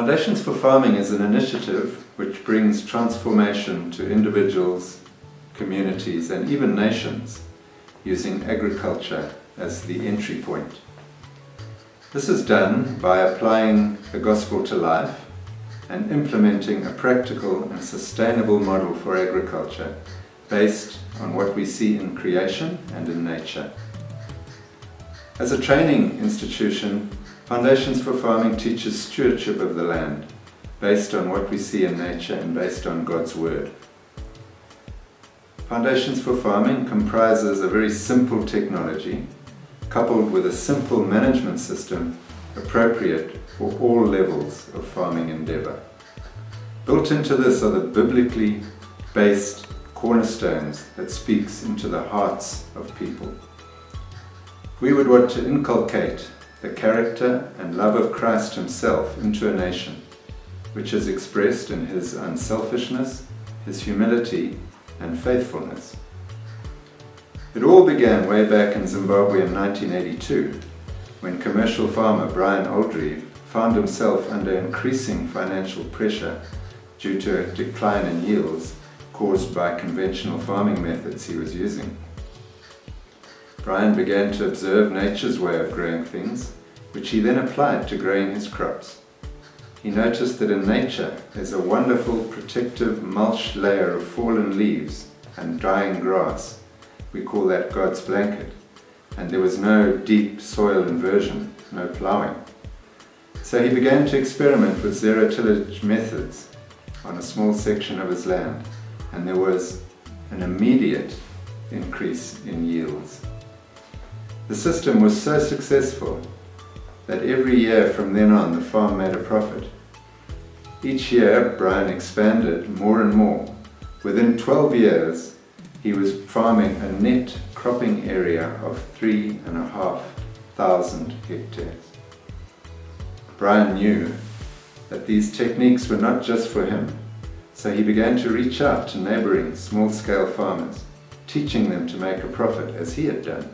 Foundations for Farming is an initiative which brings transformation to individuals, communities, and even nations using agriculture as the entry point. This is done by applying the gospel to life and implementing a practical and sustainable model for agriculture based on what we see in creation and in nature. As a training institution, Foundations for Farming teaches stewardship of the land based on what we see in nature and based on God's Word. Foundations for Farming comprises a very simple technology coupled with a simple management system appropriate for all levels of farming endeavour. Built into this are the biblically based cornerstones that speaks into the hearts of people. We would want to inculcate the character and love of Christ himself into a nation, which is expressed in his unselfishness, his humility and faithfulness. It all began way back in Zimbabwe in 1982, when commercial farmer Brian Oldreive found himself under increasing financial pressure due to a decline in yields caused by conventional farming methods he was using. Brian began to observe nature's way of growing things, which he then applied to growing his crops. He noticed that in nature there's a wonderful protective mulch layer of fallen leaves and dying grass. We call that God's blanket. And there was no deep soil inversion, no ploughing. So he began to experiment with zero-tillage methods on a small section of his land, and there was an immediate increase in yields. The system was so successful that every year from then on the farm made a profit. Each year Brian expanded more and more. Within 12 years he was farming a net cropping area of 3,500 hectares. Brian knew that these techniques were not just for him, so he began to reach out to neighbouring small-scale farmers, teaching them to make a profit as he had done.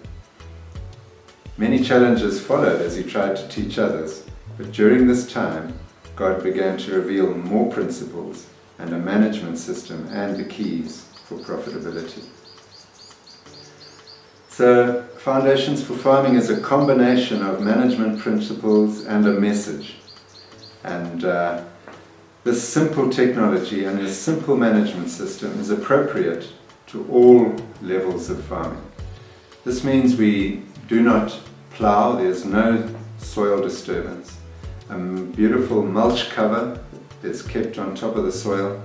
Many challenges followed as he tried to teach others, but during this time, God began to reveal more principles and a management system and the keys for profitability. So, Foundations for Farming is a combination of management principles and a message. And this simple technology and this simple management system is appropriate to all levels of farming. This means we do not plough, there's no soil disturbance. A beautiful mulch cover is kept on top of the soil.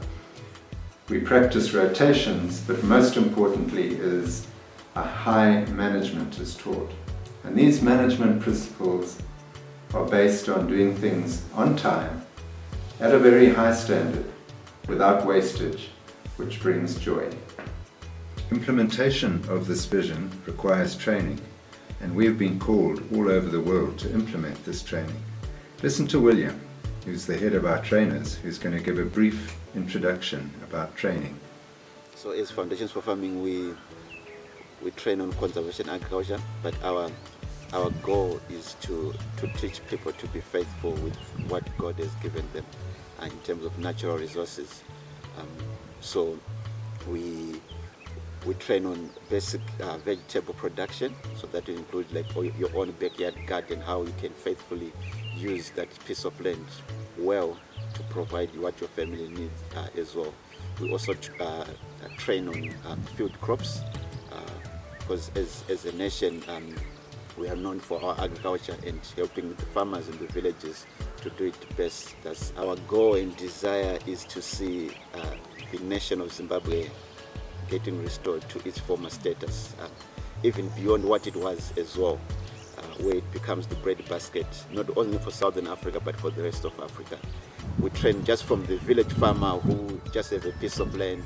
We practice rotations, but most importantly is a high management is taught. And these management principles are based on doing things on time, at a very high standard, without wastage, which brings joy. Implementation of this vision requires training, and we have been called all over the world to implement this training. Listen to William, who's the head of our trainers, who's going to give a brief introduction about training. So as Foundations for Farming, we train on conservation agriculture, but our goal is to teach people to be faithful with what God has given them in terms of natural resources. So we train on basic vegetable production, so that will include like your own backyard garden, how you can faithfully use that piece of land well to provide what your family needs as well. We also train on field crops, because as a nation we are known for our agriculture and helping the farmers in the villages to do it best. That's our goal and desire, is to see the nation of Zimbabwe getting restored to its former status, even beyond what it was as well, where it becomes the bread basket, not only for Southern Africa but for the rest of Africa. We train just from the village farmer who just has a piece of land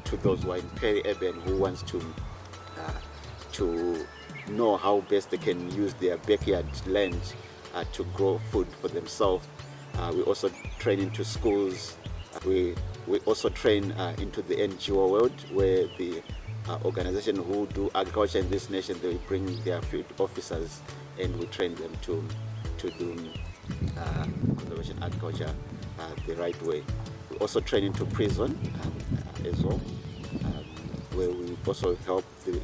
to those who are in peri-urban who wants to know how best they can use their backyard land to grow food for themselves. We also train into schools. We also train into the NGO world, where the organization who do agriculture in this nation, they bring their field officers and we train them to do conservation agriculture the right way. We also train into prison as well, where we also help the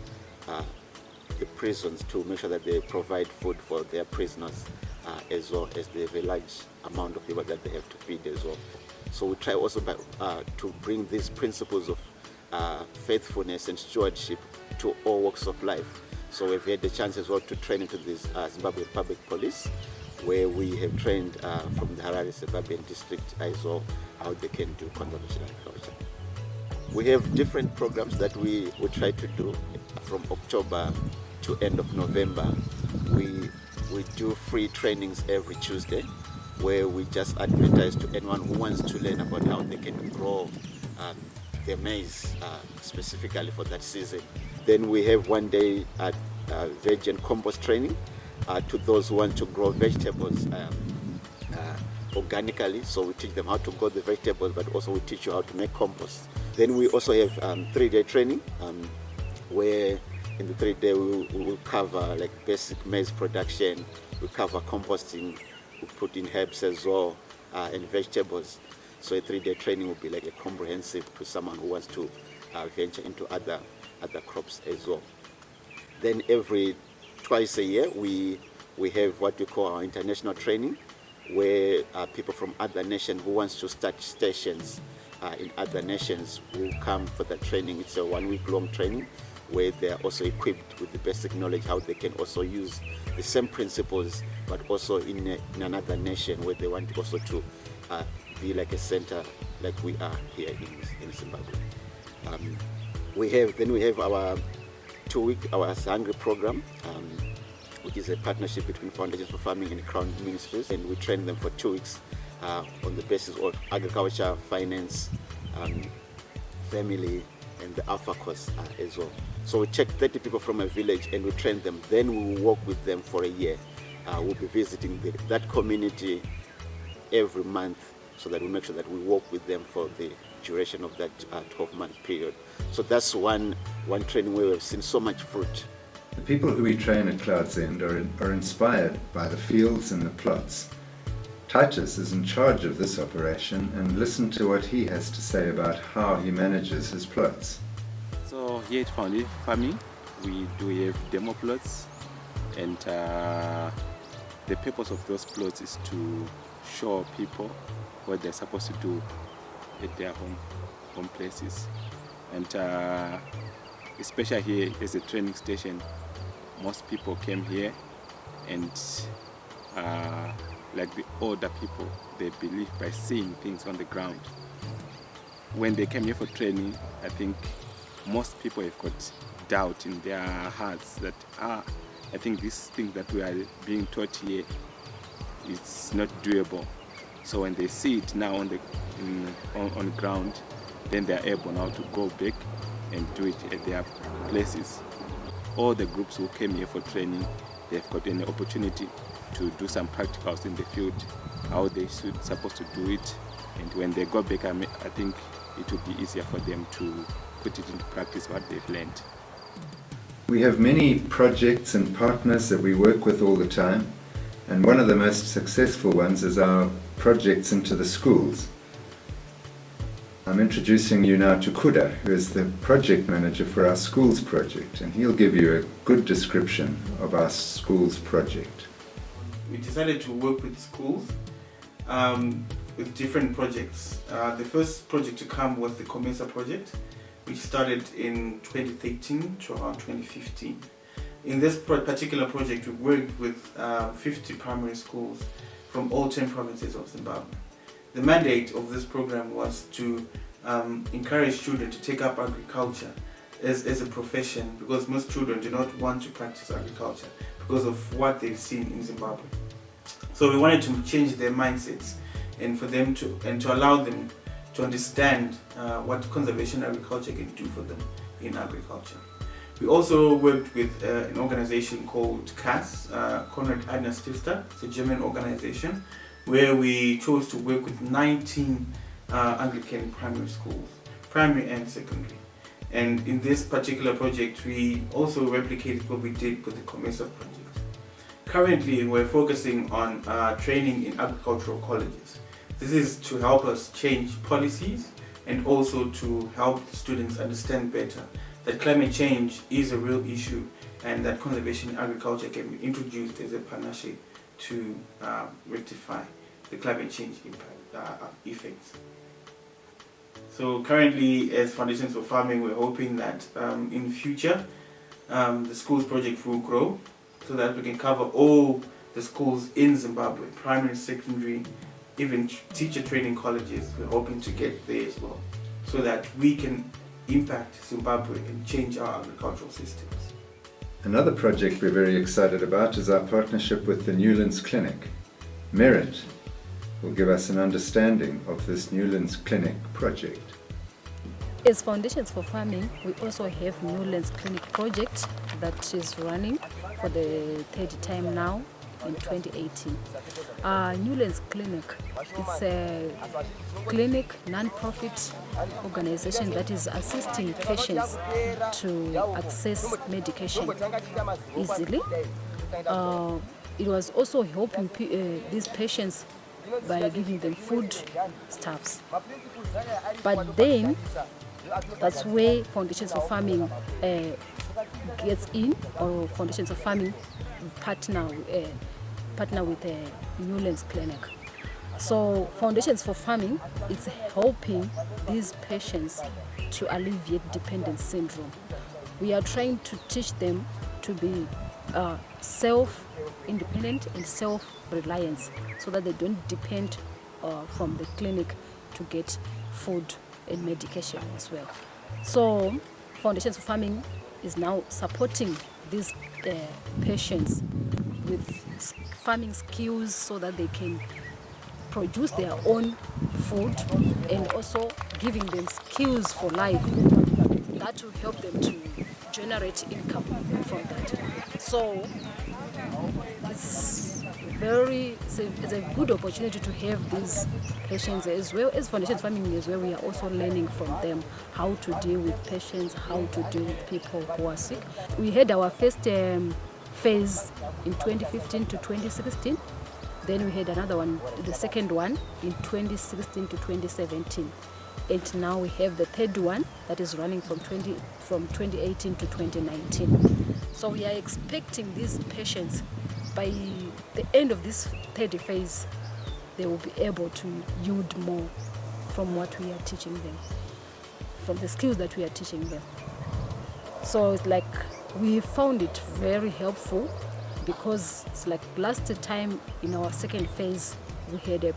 prisons to make sure that they provide food for their prisoners, as well as they have a large amount of people that they have to feed as well. So we try also to bring these principles of faithfulness and stewardship to all walks of life. So we've had the chance as well to train into this Zimbabwe Public Police, where we have trained from the Harare Suburban District as well how they can do conservation agriculture. We have different programs that we try to do from October to end of November. We do free trainings every Tuesday, where we just advertise to anyone who wants to learn about how they can grow their maize specifically for that season. Then we have one day at veg and compost training to those who want to grow vegetables organically. So we teach them how to grow the vegetables, but also we teach you how to make compost. Then we also have 3-day training, where in the 3-day we will cover like basic maize production, we cover composting, we put in herbs as well, and vegetables. So a 3-day training will be like a comprehensive to someone who wants to venture into other crops as well. Then twice a year we have what we call our international training, where people from other nations who wants to start stations in other nations will come for the training. It's a 1-week-long training where they are also equipped with the basic knowledge how they can also use the same principles, but also in another nation where they want also to be like a center like we are here in Zimbabwe. We have our 2-week our Hungry program, which is a partnership between Foundations for Farming and Crown Ministries, and we train them for 2 weeks on the basis of agriculture, finance, family, and the Alpha course as well. So we take 30 people from a village and we train them. Then we will work with them for a year. We'll be visiting that community every month, so that we make sure that we work with them for the duration of that 12-month period. So that's one training where we've seen so much fruit. The people who we train at Cloud's End are inspired by the fields and the plots. Titus is in charge of this operation, and listen to what he has to say about how he manages his plots. So here at Foundation Farming, we do have demo plots, and the purpose of those plots is to show people what they're supposed to do at their home places. And especially here as a training station, most people came here, and like the older people, they believe by seeing things on the ground. When they came here for training, I think most people have got doubt in their hearts that I think this thing that we are being taught here is not doable. So when they see it now on the ground, then they are able now to go back and do it at their places. All the groups who came here for training, they've got an opportunity to do some practicals in the field, how they supposed to do it, and when they go back, I think it will be easier for them to put it into practice what they've learned. We have many projects and partners that we work with all the time, and one of the most successful ones is our projects into the schools. I'm introducing you now to Kuda, who is the project manager for our schools project, and he'll give you a good description of our schools project. We decided to work with schools with different projects. The first project to come was the COMESA project, which started in 2013 to around 2015. In this particular project, we worked with 50 primary schools from all 10 provinces of Zimbabwe. The mandate of this program was to encourage children to take up agriculture as a profession, because most children do not want to practice agriculture because of what they've seen in Zimbabwe. So we wanted to change their mindsets and for them to allow them to understand what conservation agriculture can do for them in agriculture. We also worked with an organization called CAS, Konrad Adenauer Stifter. It's a German organization where we chose to work with 19 Anglican primary schools, primary and secondary. And in this particular project, we also replicated what we did with the COMESA project. Currently, we're focusing on training in agricultural colleges. This is to help us change policies and also to help students understand better that climate change is a real issue and that conservation in agriculture can be introduced as a panacea to rectify the climate change impact effects. So currently, as Foundations for Farming, we're hoping that in future the schools project will grow so that we can cover all the schools in Zimbabwe, primary, secondary, even teacher training colleges. We're hoping to get there as well so that we can impact Zimbabwe and change our agricultural systems. Another project we're very excited about is our partnership with the Newlands Clinic. Merit will give us an understanding of this Newlands Clinic project. As Foundations for Farming, we also have Newlands Clinic project that is running for the third time now in 2018. Newlands Clinic, it's a clinic, non-profit organization that is assisting patients to access medication easily. It was also helping these patients by giving them food stuffs. But then, that's where Foundations for Farming gets in, or Foundations for Farming partner with Newlands Clinic. So Foundations for Farming is helping these patients to alleviate dependence syndrome. We are trying to teach them to be self-independent and self-reliance so that they don't depend from the clinic to get food and medication as well. So Foundations for Farming is now supporting these patients with farming skills so that they can produce their own food, and also giving them skills for life that will help them to generate income from that. So it's a good opportunity to have these patients, as well as Foundations Farming as well. We are also learning from them how to deal with patients, how to deal with people who are sick. We had our first phase in 2015 to 2016. Then we had another one, the second one, in 2016 to 2017. And now we have the third one that is running from 2018 to 2019. So we are expecting these patients, by the end of this third phase, they will be able to yield more from what we are teaching them, from the skills that we are teaching them. So it's like we found it very helpful, because it's like last time in our second phase, we had a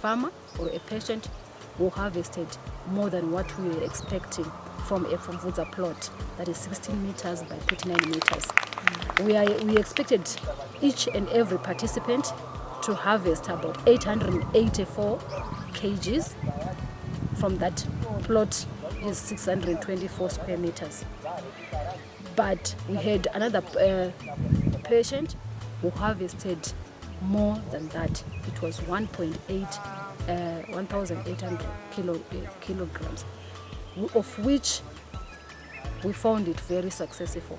farmer or a patient who harvested more than what we were expecting from a Fumvudza plot that is 16 meters by 39 meters. We expected each and every participant to harvest about 884 kgs from that plot is 624 square meters. But we had another patient who harvested more than that. It was 1,800 kilograms, of which we found it very successful.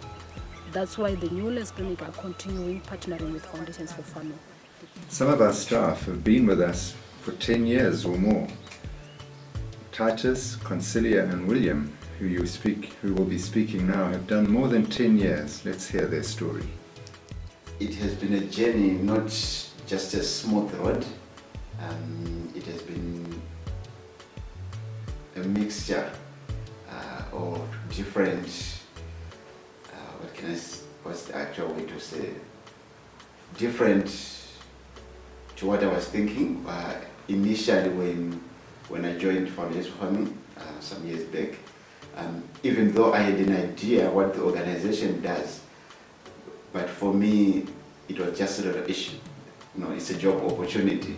That's why the Newlands Clinic are continuing partnering with Foundations for Farming. Some of our staff have been with us for 10 years or more. Titus, Concilia and William, who will be speaking now, have done more than 10 years. Let's hear their story. It has been a journey, not just a smooth road. It has been a mixture of different, what's the actual way to say, different to what I was thinking initially when I joined Foundations for Farming some years back. Even though I had an idea what the organization does, but for me it was just sort of an issue. It's a job opportunity.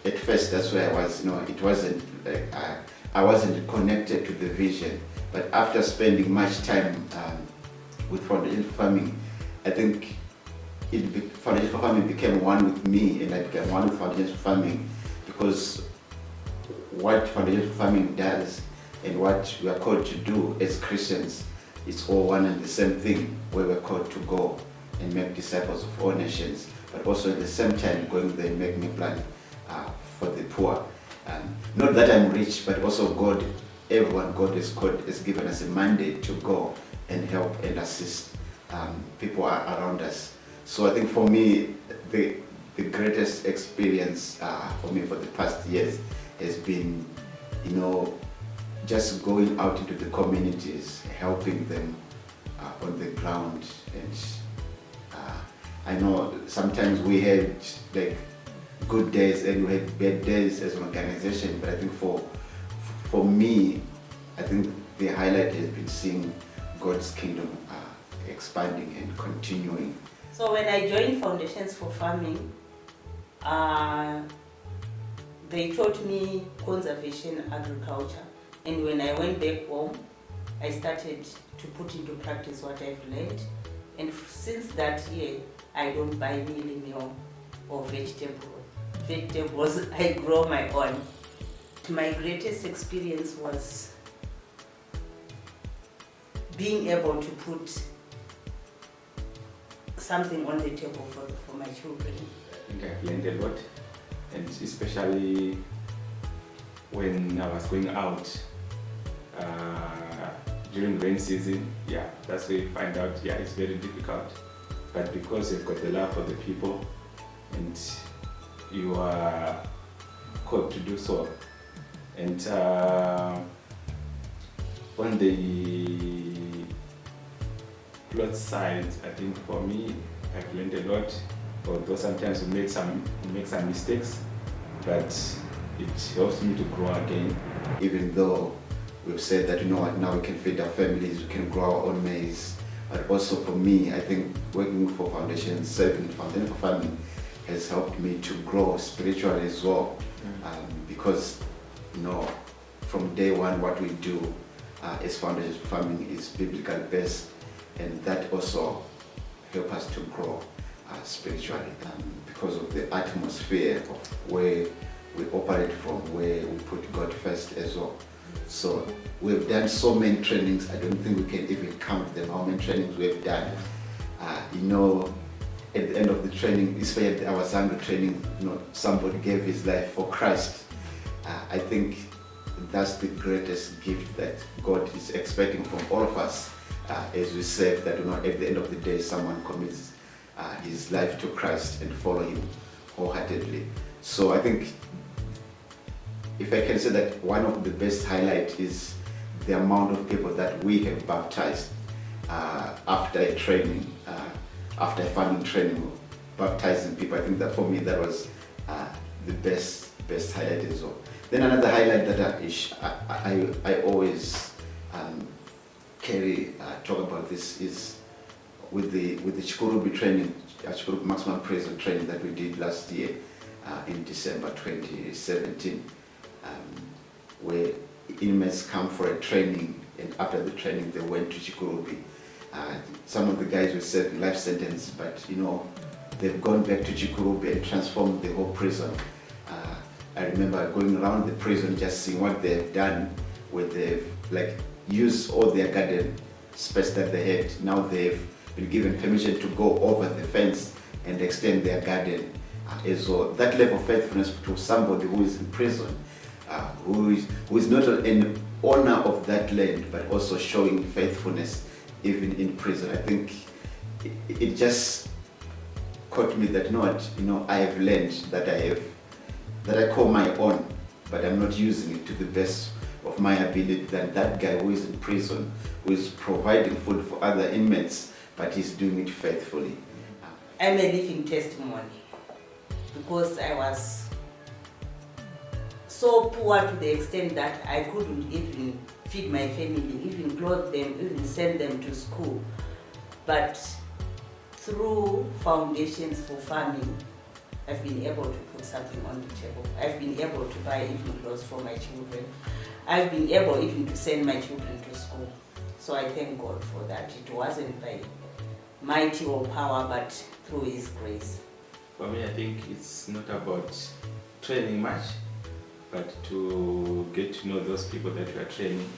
At first, that's where I was. It wasn't like I wasn't connected to the vision. But after spending much time with Foundations for Farming, I think Foundations for Farming became one with me, and I became one with Foundations for Farming, because what Foundations for Farming does and what we are called to do as Christians, it's all one and the same thing, where we're called to go and make disciples of all nations, but also at the same time going there and making a plan for the poor. Not that I'm rich, but also God has given us a mandate to go and help and assist people around us. So I think for me, the greatest experience for me for the past years has been, just going out into the communities, helping them on the ground. And I know sometimes we had like good days and we had bad days as an organization, but I think for me, I think the highlight has been seeing God's kingdom expanding and continuing. So when I joined Foundations for Farming, they taught me conservation agriculture. And when I went back home, I started to put into practice what I've learned. And since that year, I don't buy mealie meal or vegetables. I grow my own. My greatest experience was being able to put something on the table for my children. I think I've learned a lot, and especially when I was going out during rain season, that's where you find out, it's very difficult. But because you've got the love for the people and you are called to do so. And on the plot side, I think for me, I've learned a lot. Although sometimes we make some mistakes, but it helps me to grow again. Even though we've said that, now we can feed our families, we can grow our own maize. But also for me, I think working for Foundations, serving Foundation for Farming has helped me to grow spiritually as well. Because, from day one, what we do as Foundations for Farming is biblical based, and that also helps us to grow spiritually because of the atmosphere of where we operate from, where we put God first as well. So we've done so many trainings, I don't think we can even count them, how many trainings we've done. At the end of the training, especially our Sunday training, somebody gave his life for Christ. I think that's the greatest gift that God is expecting from all of us. As we said that, at the end of the day, someone commits his life to Christ and follow him wholeheartedly. So I think, if I can say that one of the best highlights is the amount of people that we have baptized after a training, after a farming training, baptizing people. I think that for me, that was the best highlight as well. Then another highlight that I always talk about this is with the Chikurubi training, Chikurubi maximum prison training that we did last year in December 2017, where inmates come for a training, and after the training they went to Chikurubi. Some of the guys were serving life sentence, but they've gone back to Chikurubi and transformed the whole prison. I remember going around the prison just seeing what they've done, where they've used all their garden space that they had. Now they've been given permission to go over the fence and extend their garden. So that level of faithfulness to somebody who is in prison, who is not an owner of that land, but also showing faithfulness even in prison. I think it just caught me that I have learned that I call my own, but I'm not using it to the best of my ability than that guy who is in prison, who is providing food for other inmates, but he's doing it faithfully. I'm a living testimony, because I was so poor to the extent that I couldn't even feed my family, even clothe them, even send them to school. But through Foundations for Farming, I've been able to put something on the table. I've been able to buy even clothes for my children. I've been able even to send my children to school. So I thank God for that. It wasn't by mighty or power, but through His grace. For me, I think it's not about training much, but to get to know those people that we are training.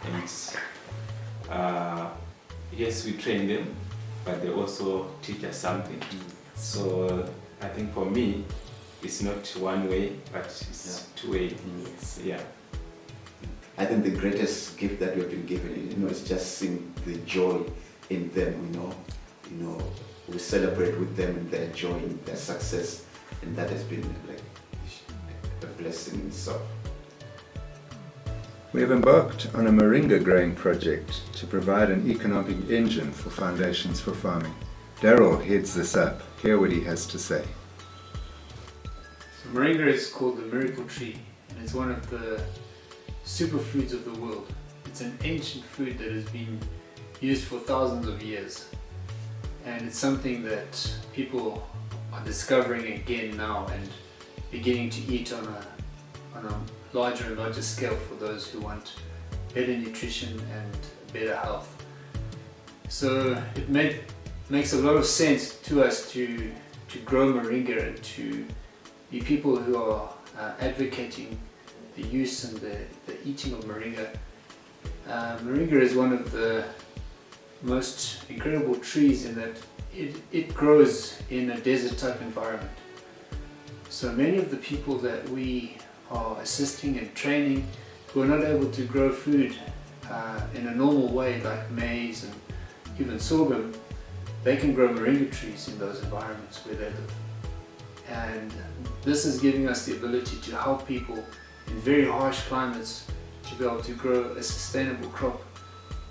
And yes, we train them, but they also teach us something. So I think for me, it's not one way, but it's two way. Yes. Yeah. I think the greatest gift that we've been given, is just seeing the joy in them. We celebrate with them in their joy, in their success, and that has been like a blessing in itself. We have embarked on a Moringa growing project to provide an economic engine for Foundations for Farming. Daryl heads this up. Hear what he has to say. So Moringa is called the miracle tree, and it's one of the superfoods of the world. It's an ancient food that has been used for thousands of years, and it's something that people are discovering again now and beginning to eat on a larger and larger scale for those who want better nutrition and better health. So it makes a lot of sense to us to grow Moringa and to be people who are advocating the use and the eating of Moringa. Moringa is one of the most incredible trees in that it grows in a desert type environment. So many of the people that we are assisting and training who are not able to grow food in a normal way like maize and even sorghum, they can grow Moringa trees in those environments where they live. And this is giving us the ability to help people in very harsh climates to be able to grow a sustainable crop,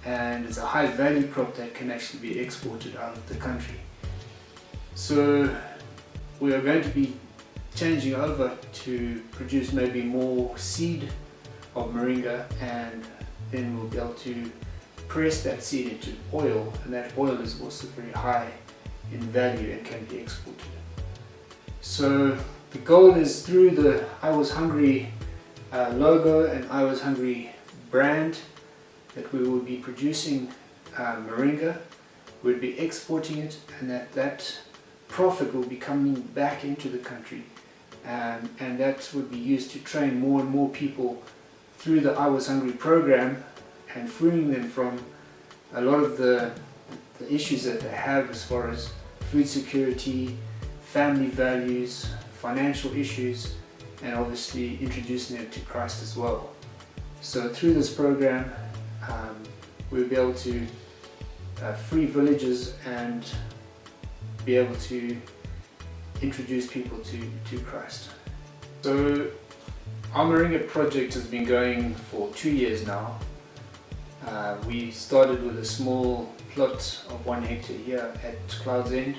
and it's a high value crop that can actually be exported out of the country. So we are going to be changing over to produce maybe more seed of Moringa, and then we'll be able to press that seed into oil, and that oil is also very high in value and can be exported. So the goal is through the I Was Hungry logo and I Was Hungry brand that we will be producing Moringa, we'll be exporting it, and that profit will be coming back into the country, and that would be used to train more and more people through the I Was Hungry program and freeing them from a lot of the issues that they have as far as food security, family values, financial issues, and obviously introducing them to Christ as well. So through this program, we'll be able to free villages and be able to introduce people to Christ. So our Moringa project has been going for 2 years now. We started with a small plot of 1 hectare here at Clouds End.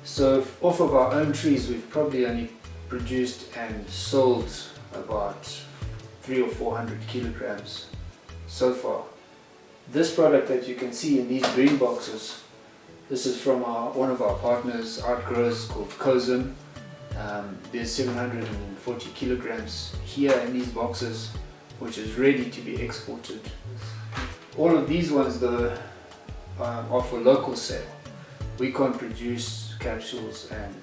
So off of our own trees, we've probably only produced and sold about 300 or 400 kilograms so far. This product that you can see in these green boxes, this is from one of our partners, Outgrowers, called Kozim. There's 740 kilograms here in these boxes, which is ready to be exported. All of these ones though are for local sale. We can't produce capsules and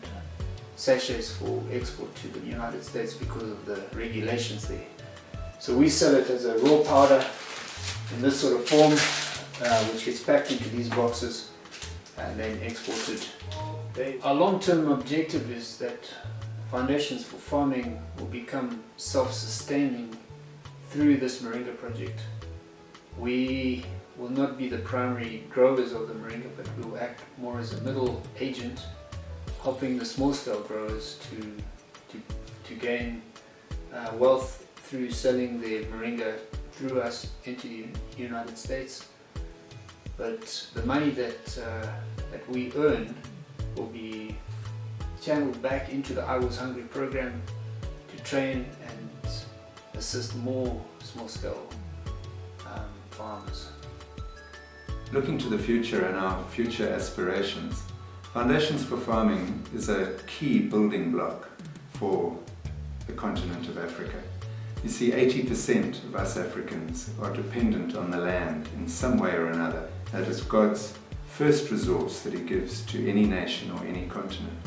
sachets for export to the United States because of the regulations there. So we sell it as a raw powder in this sort of form, which gets packed into these boxes and then exported. Our long-term objective is that Foundations for Farming will become self-sustaining through this Moringa project. We will not be the primary growers of the Moringa, but we will act more as a middle agent, helping the small-scale growers to gain wealth through selling their Moringa through us into the United States. But the money that we earn will be channeled back into the I Was Hungry program to train and assist more small-scale farmers. Looking to the future and our future aspirations, Foundations for Farming is a key building block for the continent of Africa. You see, 80% of us Africans are dependent on the land in some way or another. That is God's first resource that He gives to any nation or any continent.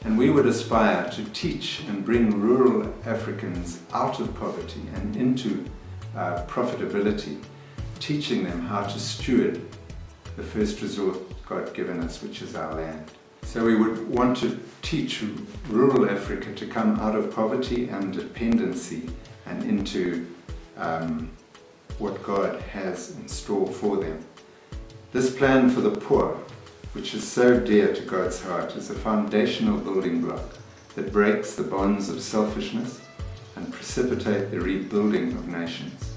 And we would aspire to teach and bring rural Africans out of poverty and into profitability, teaching them how to steward the first God given us, which is our land. So we would want to teach rural Africa to come out of poverty and dependency and into what God has in store for them. This plan for the poor, which is so dear to God's heart, is a foundational building block that breaks the bonds of selfishness and precipitate the rebuilding of nations.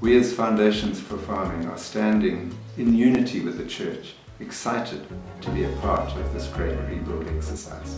We as Foundations for Farming are standing in unity with the Church, excited to be a part of this great rebuild exercise.